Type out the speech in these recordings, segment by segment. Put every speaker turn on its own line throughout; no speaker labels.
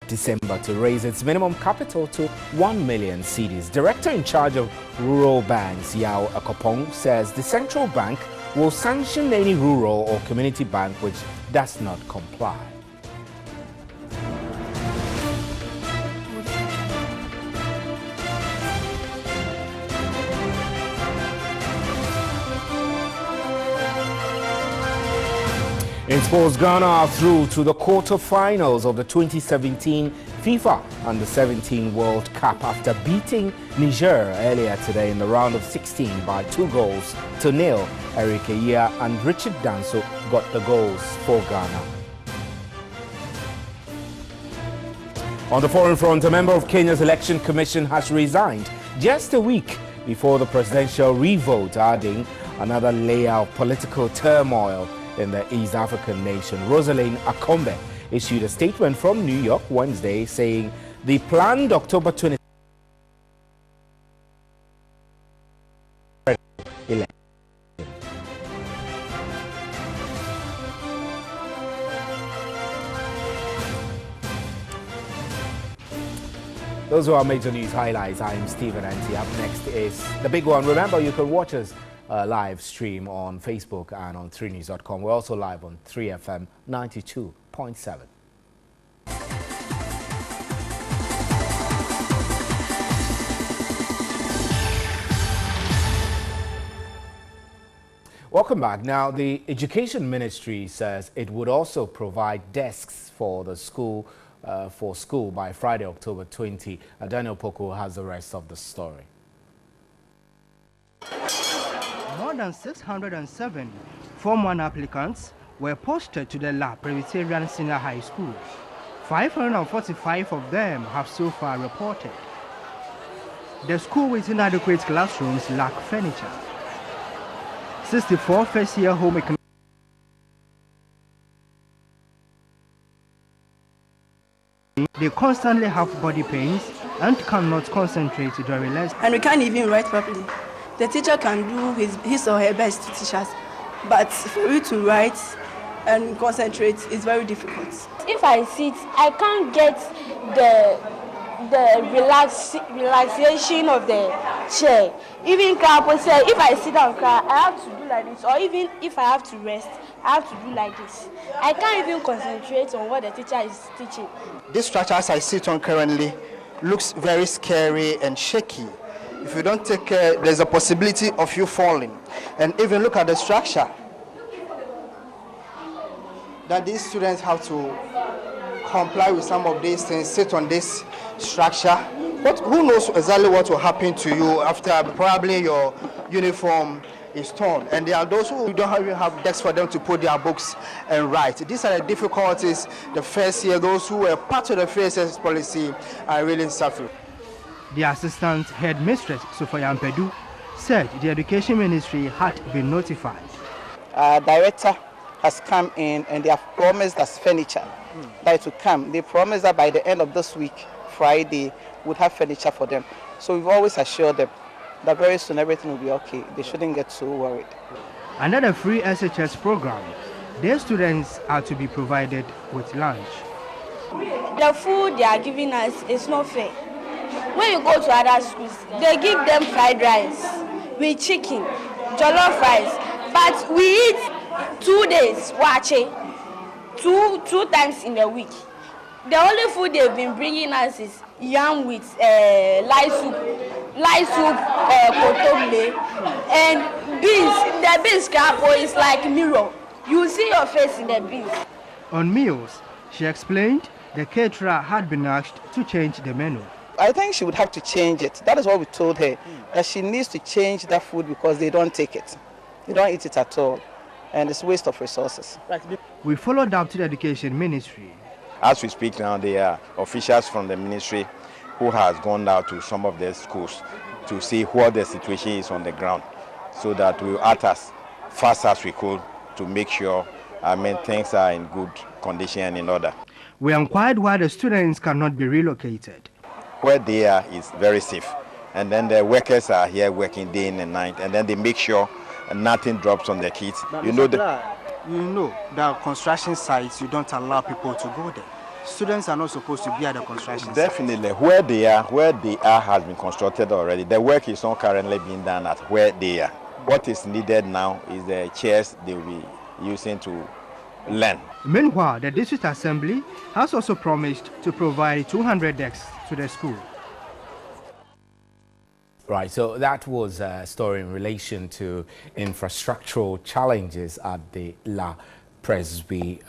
December to raise its minimum capital to 1 million cedis. Director in charge of rural banks, Yao Akopong, says the central bank will sanction any rural or community bank which does not comply. In sports, Ghana are through to the quarter-finals of the 2017 FIFA Under-17 World Cup after beating Niger earlier today in the round of 16 by 2-0. Eric Ayia and Richard Danso got the goals for Ghana. On the foreign front, a member of Kenya's Election Commission has resigned just a week before the presidential revote, adding another layer of political turmoil in the East African nation. Rosalind Akombe issued a statement from New York Wednesday saying the planned October 20 election. Those are our major news highlights. I am Stephen Anti. Up next is the big one. Remember, you can watch us live stream on Facebook and on 3news.com. We're also live on 3FM 92.7. Welcome back. Now, the Education Ministry says it would also provide desks for the school by Friday, October 20. Daniel Poku has the rest of the story.
More than 607 Form 1 applicants were posted to the La Presbyterian Senior High School. 545 of them have so far reported. The school with inadequate classrooms lack furniture. 64 first-year home economics. They constantly have body pains and cannot concentrate during lessons.
And we can't even write properly. The teacher can do his or her best to teach us, but for you to write and concentrate is very difficult.
If I sit, I can't get the relaxation of the chair. Even Krapo said, if I sit down, I have to do like this, or even if I have to rest, I have to do like this. I can't even concentrate on what the teacher is teaching.
This structure as I sit on currently looks very scary and shaky. If you don't take care, there's a possibility of you falling. And even look at the structure that these students have to comply with some of these things, sit on this structure. Who knows exactly what will happen to you after probably your uniform is torn. And there are those who don't even have desks for them to put their books and write. These are the difficulties the first year, those who were part of the FSS policy are really suffering.
The assistant headmistress, Sophia Ampedu, said the Education Ministry had been notified.
Our director has come in and they have promised us furniture that to come. They promised that by the end of this week, Friday, would have furniture for them. So we've always assured them that very soon everything will be okay. They shouldn't get so worried.
Under the free SHS program, their students are to be provided with lunch.
The food they are giving us is not fair. When you go to other schools, they give them fried rice with chicken, jollof rice, but we eat 2 days, two times in a week. The only food they've been bringing us is yam with light soup, kotomle, and beans. The beans crapo is like mirror. You see your face in the beans.
On meals, she explained the caterer had been asked to change the menu.
I think she would have to change it. That is what we told her, that she needs to change that food because they don't take it. They don't eat it at all. And it's waste of resources.
We followed up to the Education Ministry.
As we speak now, there are officials from the ministry who has gone out to some of the schools to see what the situation is on the ground, so that we will act as fast as we could to make sure things are in good condition and in order.
We inquired why the students cannot be relocated.
Where they are is very safe, and then the workers are here working day in and night, and then they make sure nothing drops on the kids.
You know that construction sites, you don't allow people to go there. students are not supposed to be at the construction
Definitely, where they are has been constructed already. The work is not currently being done at where they are. What is needed now is the chairs they will be using to learn.
Meanwhile, the district assembly has also promised to provide 200 desks to the school.
Right, so that was a story in relation to infrastructural challenges at the La Presby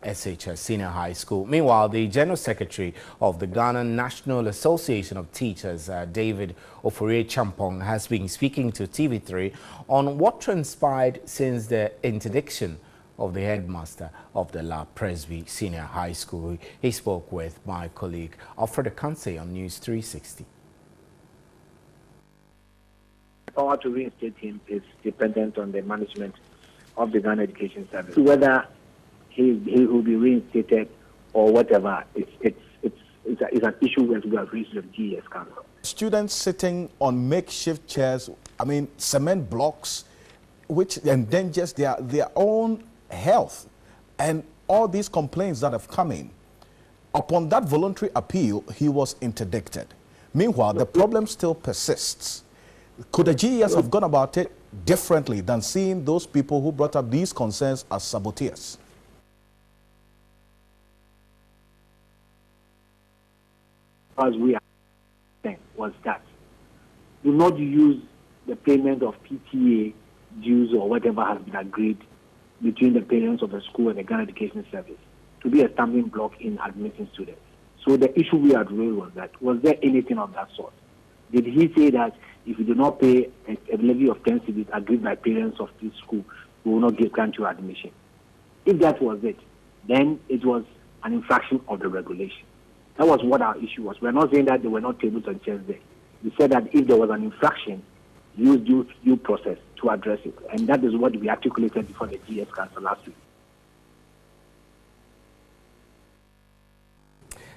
SHS Senior High School. Meanwhile, the General Secretary of the Ghana National Association of Teachers, David Ofori Champong, has been speaking to TV3 on what transpired since the interdiction of the headmaster of the La Presby Senior High School. He spoke with my colleague Alfred Kansey on News 360.
Power to reinstate him is dependent on the management of the Ghana Education Service. Whether he will be reinstated or whatever, it's an issue that we have raised with the GES Council.
Students sitting on makeshift chairs, I mean cement blocks, which endangers their own health, and all these complaints that have come in. Upon that voluntary appeal, he was interdicted. Meanwhile, the problem still persists. Could the GES have gone about it differently than seeing those people who brought up these concerns as saboteurs?
As we are saying was that do not use the payment of PTA dues or whatever has been agreed between the parents of the school and the Ghana Education Service to be a stumbling block in admitting students. So the issue we had raised was that, was there anything of that sort? Did he say that if you do not pay a levy of 10 cedis agreed by parents of this school, we will not grant you admission? If that was it, then it was an infraction of the regulation. That was what our issue was. We're not saying that there were not tables and chairs there. We said that if there was an infraction, use due process to address it. And that is what we articulated before the GS Council last week.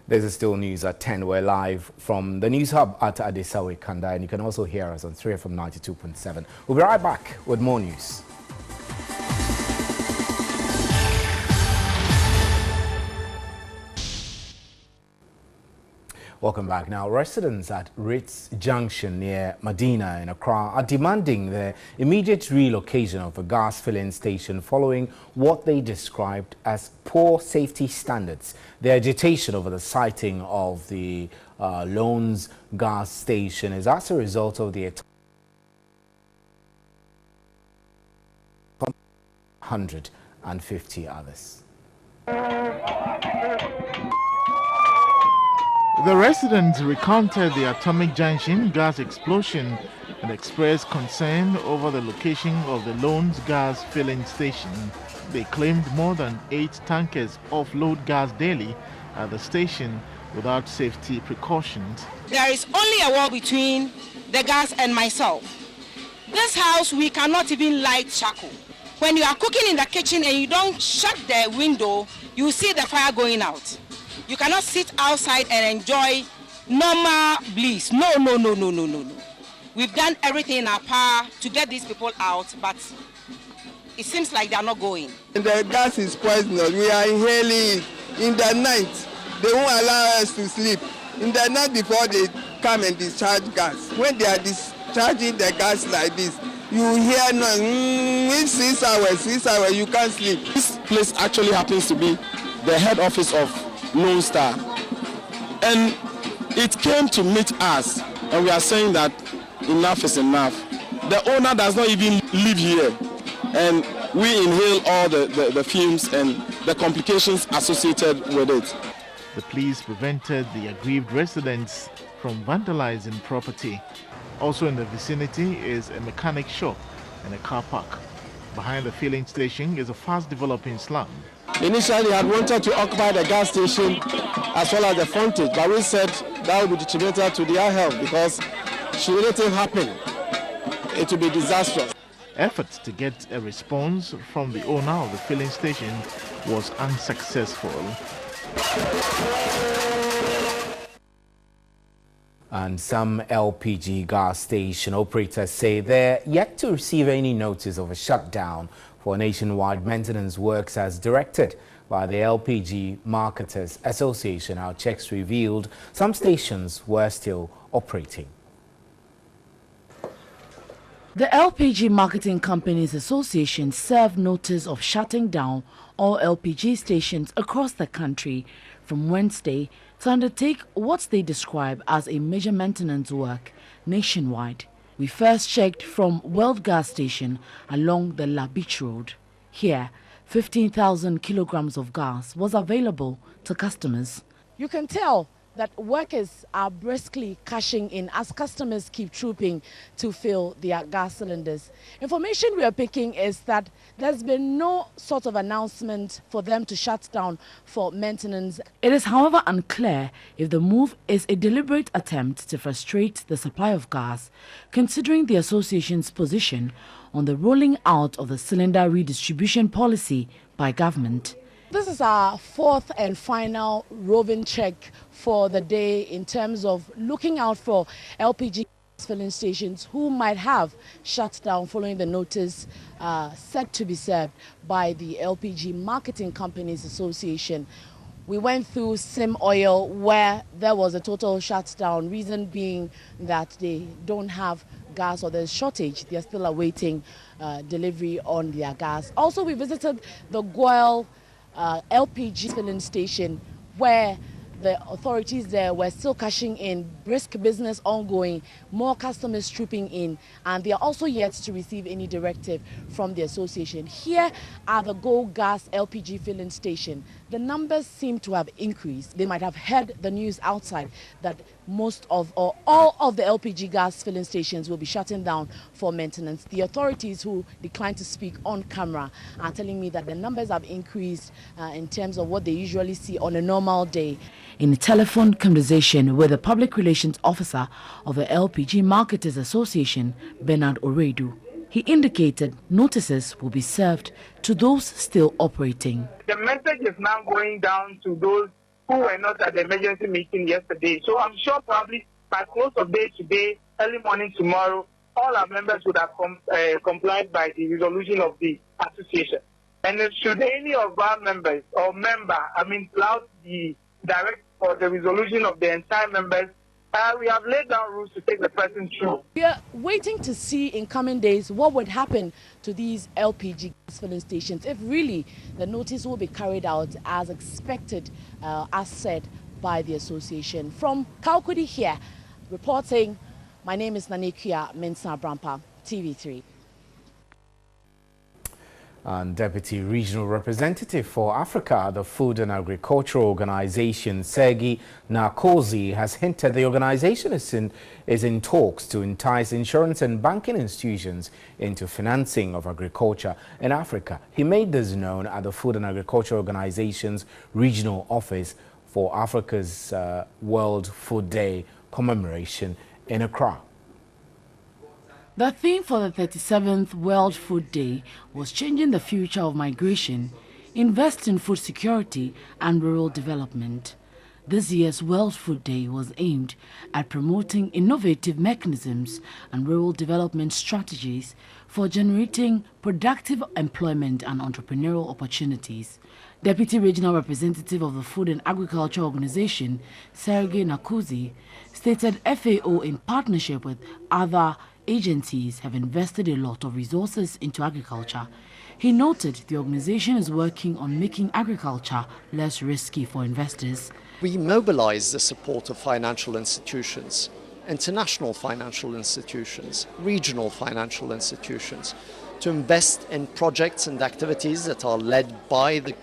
This is still news at 10. We're live from the News Hub at Adesawe Kanda, and you can also hear us on 3FM 92.7. We'll be right back with more news. Welcome back. Now, residents at Ritz Junction near Medina in Accra are demanding the immediate relocation of a gas filling station following what they described as poor safety standards. The agitation over the siting of the Loans gas station is as a result of the 150 others.
The residents recounted the Atomic Junction gas explosion and expressed concern over the location of the Loans gas filling station. They claimed more than 8 tankers offload gas daily at the station without safety precautions.
There is only a wall between the gas and myself. This house, we cannot even light charcoal. When you are cooking in the kitchen and you don't shut the window, you see the fire going out. You cannot sit outside and enjoy normal bliss. No. We've done everything in our power to get these people out, but it seems like they are not going.
The gas is poisonous. We are inhaling it. In the night, they won't allow us to sleep. In the night before they come and discharge gas. When they are discharging the gas like this, you hear noise. It's 6 hours, you can't sleep.
This place actually happens to be the head office of Lone Star, and it came to meet us, and we are saying that enough is enough. The owner does not even live here, and we inhale all the fumes and the complications associated with it.
The police prevented the aggrieved residents from vandalizing property. Also in the vicinity is a mechanic shop and a car park. Behind the filling station is a fast developing slum.
Initially, I had wanted to occupy the gas station as well as the frontage, but we said that would be detrimental to their health because should anything happen, it would be disastrous.
Efforts to get a response from the owner of the filling station was unsuccessful.
And some LPG gas station operators say they're yet to receive any notice of a shutdown for nationwide maintenance works as directed by the LPG Marketers Association. Our checks revealed some stations were still operating.
The LPG Marketing Companies Association served notice of shutting down all LPG stations across the country from Wednesday to undertake what they describe as a major maintenance work nationwide. We first checked from World Gas Station along the La Beach Road. Here, 15,000 kilograms of gas was available to customers. You can tell that workers are briskly cashing in as customers keep trooping to fill their gas cylinders. Information we are picking is that there's been no sort of announcement for them to shut down for maintenance. It is, however, unclear if the move is a deliberate attempt to frustrate the supply of gas, considering the association's position on the rolling out of the cylinder redistribution policy by government. This is our fourth and final roving check for the day in terms of looking out for LPG filling stations who might have shut down following the notice set to be served by the LPG Marketing Companies Association. We went through Sim Oil where there was a total shutdown, reason being that they don't have gas or there's shortage. They're still awaiting delivery on their gas. Also, we visited the Goil LPG filling station where the authorities there were still cashing in, brisk business ongoing, more customers trooping in, and they are also yet to receive any directive from the association. Here are the Go Gas LPG filling station. The numbers seem to have increased. They might have heard the news outside that most of or all of the LPG gas filling stations will be shutting down for maintenance. The authorities who declined to speak on camera are telling me that the numbers have increased in terms of what they usually see on a normal day. In a telephone conversation with the public relations officer of the LPG Marketers Association, Bernard Oredu, he indicated notices will be served to those still operating.
The message is now going down to those who were not at the emergency meeting yesterday. So I'm sure probably by close of day today, early morning tomorrow, all our members would have complied by the resolution of the association. And should any of our members or flout the direct for the resolution of the entire members, we have laid down rules to take the person through.
We are waiting to see in coming days what would happen to these LPG gas filling stations if really the notice will be carried out as expected, as said by the association. From Kalkudi here, reporting, my name is Nanekia Mensah Brampa, TV3.
And Deputy Regional Representative for Africa at the Food and Agricultural Organization, Sergei Narkozy, has hinted the organization is in talks to entice insurance and banking institutions into financing of agriculture in Africa. He made this known at the Food and Agricultural Organization's regional office for Africa's World Food Day commemoration in Accra.
The theme for the 37th World Food Day was changing the future of migration, invest in food security and rural development. This year's World Food Day was aimed at promoting innovative mechanisms and rural development strategies for generating productive employment and entrepreneurial opportunities. Deputy Regional Representative of the Food and Agriculture Organization, Sergei Narkozy, stated FAO in partnership with other agencies have invested a lot of resources into agriculture. He noted the organization is working on making agriculture less risky for investors.
We mobilize the support of financial institutions, international financial institutions, regional financial institutions, to invest in projects and activities that are led by the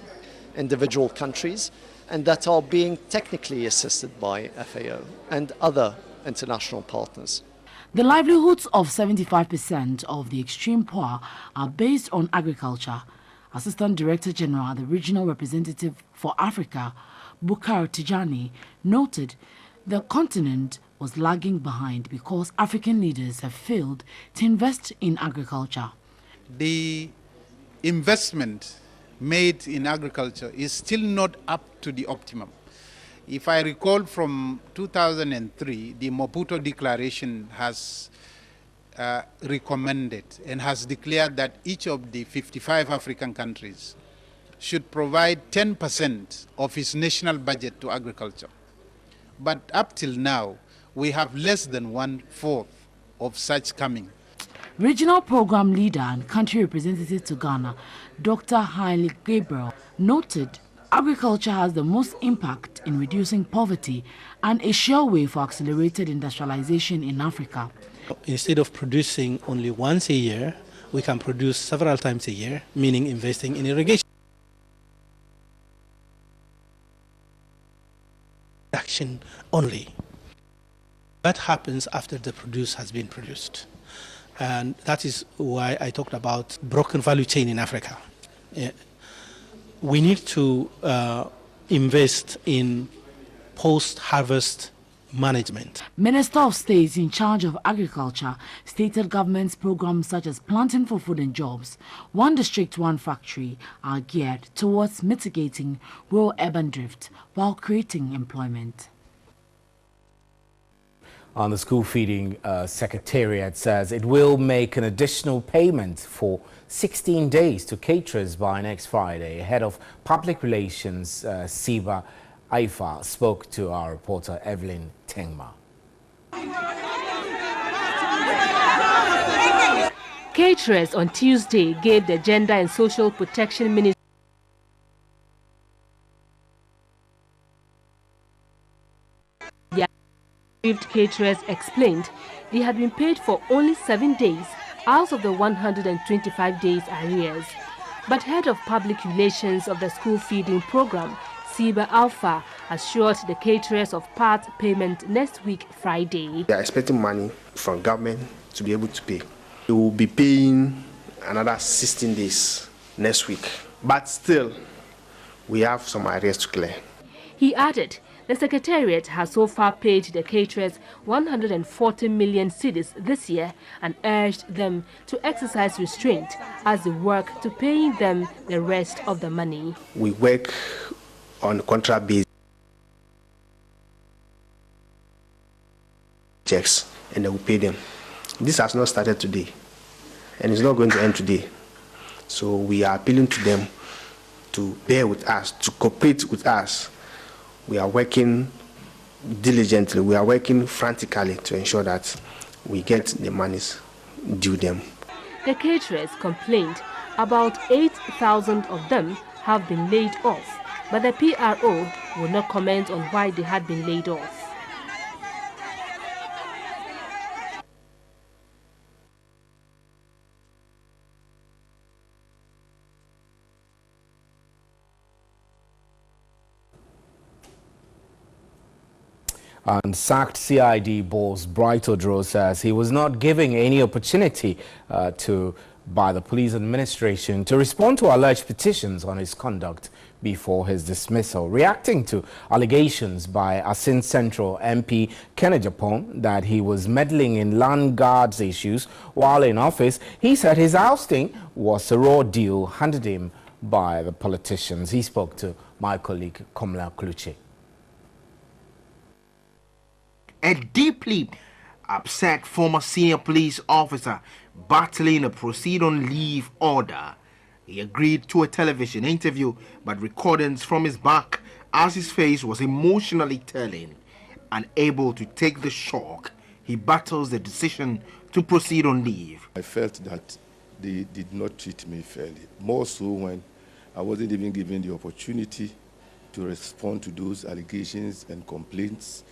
individual countries and that are being technically assisted by FAO and other international partners.
The livelihoods of 75% of the extreme poor are based on agriculture. Assistant Director General, the Regional Representative for Africa, Bukar Tijani, noted the continent was lagging behind because African leaders have failed to invest in agriculture.
The investment made in agriculture is still not up to the optimum. If I recall from 2003, the Maputo Declaration has recommended and has declared that each of the 55 African countries should provide 10% of its national budget to agriculture. But up till now, we have less than 1/4 of such coming.
Regional Program Leader and Country Representative to Ghana, Dr. Heinrich Gabriel, noted agriculture has the most impact in reducing poverty and a sure way for accelerated industrialization in Africa.
Instead of producing only once a year, we can produce several times a year, meaning investing in irrigation. Action only. That happens after the produce has been produced. And that is why I talked about broken value chain in Africa. We need to invest in post-harvest management.
Minister of State in charge of agriculture stated government's programs such as Planting for Food and Jobs, One District, One Factory are geared towards mitigating rural-urban drift while creating employment.
On the school feeding secretariat says it will make an additional payment for 16 days to caterers by next Friday. Head of Public Relations Siba Aifa spoke to our reporter Evelyn Tengma.
Caterers on Tuesday gave the Gender and Social Protection Ministry caterers explained they had been paid for only 7 days out of the 125 days arrears. But Head of Public Relations of the school feeding program, Siba Alpha, assured the caterers of part payment next week, Friday.
They are expecting money from government to be able to pay. They will be paying another 16 days next week. But still, we have some arrears to clear.
He added the Secretariat has so far paid the caterers 140 million cedis this year and urged them to exercise restraint as they work to paying them the rest of the money.
We work on contract basis checks and they will pay them. This has not started today and it's not going to end today. So we are appealing to them to bear with us, to cooperate with us. We are working diligently, we are working frantically to ensure that we get the monies due them.
The caterers complained about 8,000 of them have been laid off, but the PRO will not comment on why they had been laid off.
And sacked CID boss Bright Odro says he was not given any opportunity by the police administration to respond to alleged petitions on his conduct before his dismissal. Reacting to allegations by Asin Central MP Kenneth Japon that he was meddling in land guards issues while in office, he said his ousting was a raw deal handed him by the politicians. He spoke to my colleague Komla Kluche.
A deeply upset former senior police officer battling a proceed on leave order. He agreed to a television interview, but recordings from his back as his face was emotionally telling. Unable to take the shock, he battles the decision to proceed on leave.
I felt that they did not treat me fairly, more so when I wasn't even given the opportunity to respond to those allegations and complaints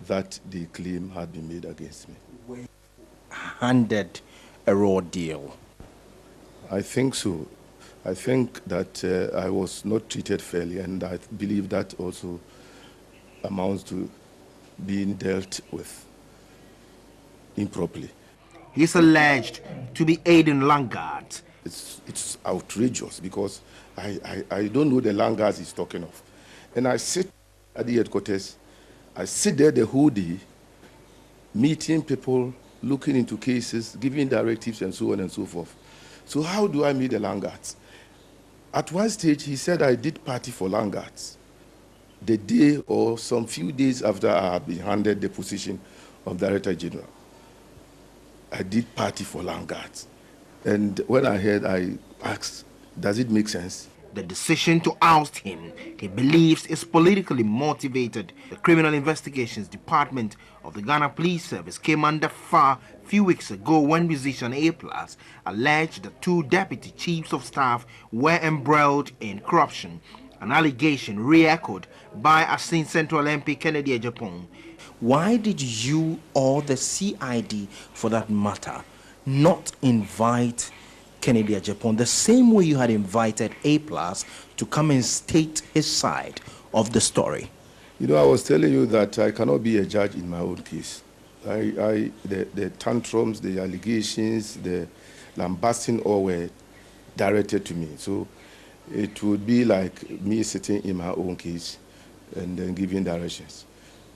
that the claim had been made against me.
Handed a raw deal?
I think so. I think that I was not treated fairly, and I believe that also amounts to being dealt with improperly.
He's alleged to be aiding land guards.
It's outrageous because I don't know the land guards he's talking of. And I sit at the headquarters, I sit there the whole day, meeting people, looking into cases, giving directives, and so on and so forth. So how do I meet the land guards? At one stage, he said I did party for land guards. The day or some few days after I had been handed the position of Director General, I did party for land guards. And when I heard, I asked, does it make sense?
the decision to oust him, he believes, is politically motivated. The Criminal Investigations Department of the Ghana Police Service came under fire a few weeks ago when musician A+ alleged the 2 deputy chiefs of staff were embroiled in corruption, an allegation re-echoed by Asin Central MP Kennedy Agyapong. Why did you or the CID, for that matter, not invite Kennedy Agyapong the same way you had invited A+ to come and state his side of the story?
You know, I was telling you that I cannot be a judge in my own case. The tantrums, the allegations, the lambasting all were directed to me. So it would be like me sitting in my own case and then giving directions.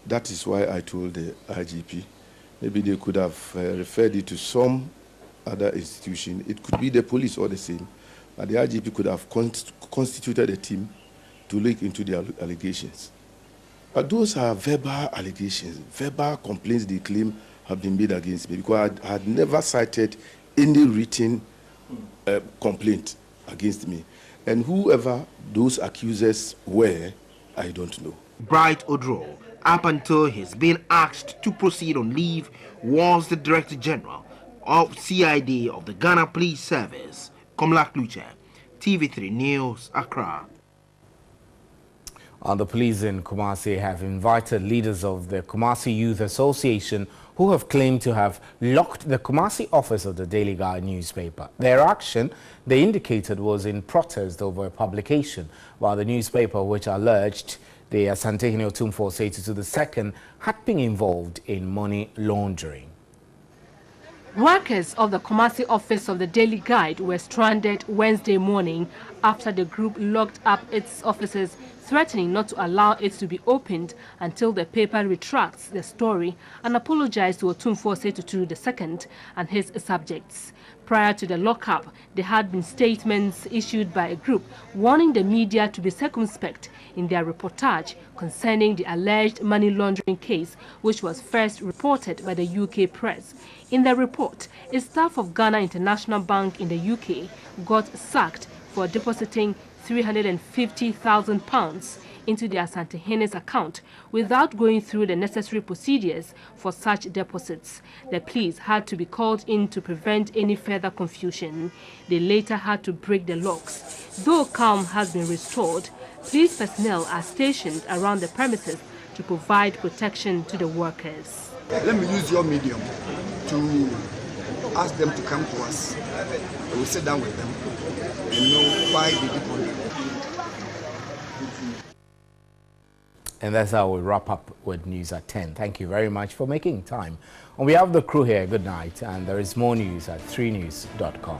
That is why I told the IGP, maybe they could have referred it to some other institution. It could be the police or the same, but the IGP could have constituted a team to look into the allegations. But those are verbal allegations, verbal complaints they claim have been made against me, because I had never cited any written complaint against me. And whoever those accusers were, I don't know.
Bright Odro, up until he's been asked to proceed on leave, was the Director General of CID of the Ghana Police Service. Komla Kluche, TV3 News, Accra.
The police in Kumasi have invited leaders of the Kumasi Youth Association who have claimed to have locked the Kumasi office of the Daily Guide newspaper. Their action, they indicated, was in protest over a publication by the newspaper which alleged the Asantehene Otumfuo Osei II had been involved in money laundering.
Workers of the Kumasi office of the Daily Guide were stranded Wednesday morning after the group locked up its offices, threatening not to allow it to be opened until the paper retracts the story and apologized to Otumfuo Osei II and his subjects. Prior to the lockup, there had been statements issued by a group warning the media to be circumspect in their reportage concerning the alleged money laundering case, which was first reported by the UK press. In the report, a staff of Ghana International Bank in the UK got sacked for depositing £350,000 into the Asantehene's account without going through the necessary procedures for such deposits. The police had to be called in to prevent any further confusion. They later had to break the locks. Though calm has been restored, police personnel are stationed around the premises to provide protection to the workers.
Let me use your medium to ask them to come to us. We will sit down with them and know why they did what they did.
And that's how we wrap up with news at 10. Thank you very much for making time. On behalf of the crew here, good night. And there is more news at 3news.com.